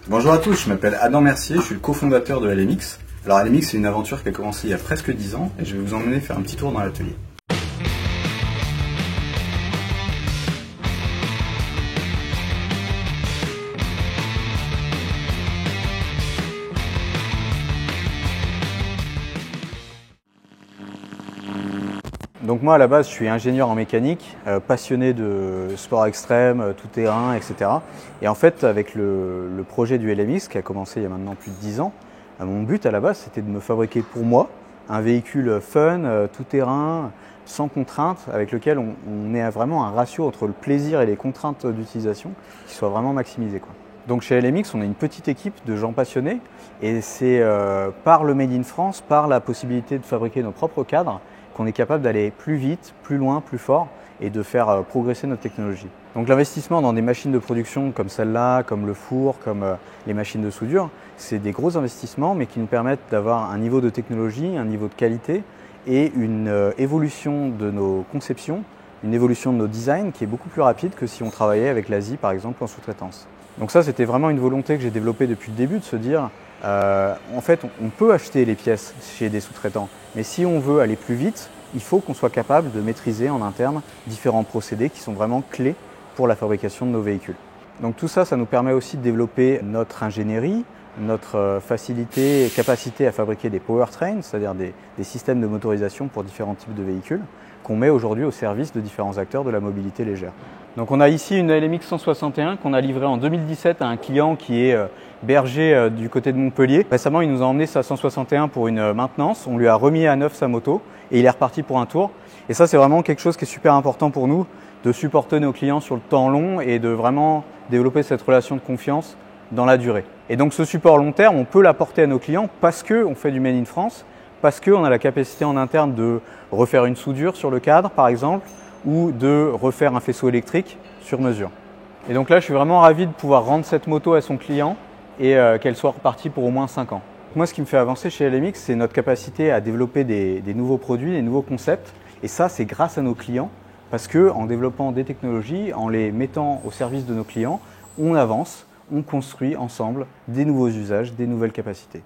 Bonjour à tous, je m'appelle Adam Mercier, je suis le cofondateur de LMX. Alors LMX, c'est une aventure qui a commencé il y a presque 10 ans et je vais vous emmener faire un petit tour dans l'atelier. Donc moi à la base je suis ingénieur en mécanique, passionné de sport extrême, tout terrain, etc. Et en fait avec le projet du LMX qui a commencé il y a maintenant plus de 10 ans, mon but à la base c'était de me fabriquer pour moi un véhicule fun, tout terrain, sans contrainte, avec lequel on ait vraiment un ratio entre le plaisir et les contraintes d'utilisation qui soit vraiment maximisé, quoi. Donc chez LMX, on est une petite équipe de gens passionnés et c'est par le Made in France, par la possibilité de fabriquer nos propres cadres, qu'on est capable d'aller plus vite, plus loin, plus fort et de faire progresser notre technologie. Donc l'investissement dans des machines de production comme celle-là, comme le four, comme les machines de soudure, c'est des gros investissements mais qui nous permettent d'avoir un niveau de technologie, un niveau de qualité et une évolution de nos conceptions, une évolution de nos designs qui est beaucoup plus rapide que si on travaillait avec l'Asie par exemple en sous-traitance. Donc ça c'était vraiment une volonté que j'ai développée depuis le début de se dire en fait on peut acheter les pièces chez des sous-traitants mais si on veut aller plus vite, il faut qu'on soit capable de maîtriser en interne différents procédés qui sont vraiment clés pour la fabrication de nos véhicules. Donc tout ça, ça nous permet aussi de développer notre ingénierie, notre facilité et capacité à fabriquer des powertrains, c'est-à-dire des systèmes de motorisation pour différents types de véhicules qu'on met aujourd'hui au service de différents acteurs de la mobilité légère. Donc on a ici une LMX 161 qu'on a livrée en 2017 à un client qui est berger du côté de Montpellier. Récemment, il nous a emmené sa 161 pour une maintenance. On lui a remis à neuf sa moto et il est reparti pour un tour. Et ça, c'est vraiment quelque chose qui est super important pour nous, de supporter nos clients sur le temps long et de vraiment développer cette relation de confiance dans la durée. Et donc ce support long terme, on peut l'apporter à nos clients parce qu'on fait du Made in France, parce qu'on a la capacité en interne de refaire une soudure sur le cadre par exemple, ou de refaire un faisceau électrique sur mesure. Et donc là, je suis vraiment ravi de pouvoir rendre cette moto à son client et qu'elle soit repartie pour au moins 5 ans. Moi, ce qui me fait avancer chez LMX, c'est notre capacité à développer des nouveaux produits, des nouveaux concepts. Et ça, c'est grâce à nos clients, parce qu'en développant des technologies, en les mettant au service de nos clients, on avance, on construit ensemble des nouveaux usages, des nouvelles capacités.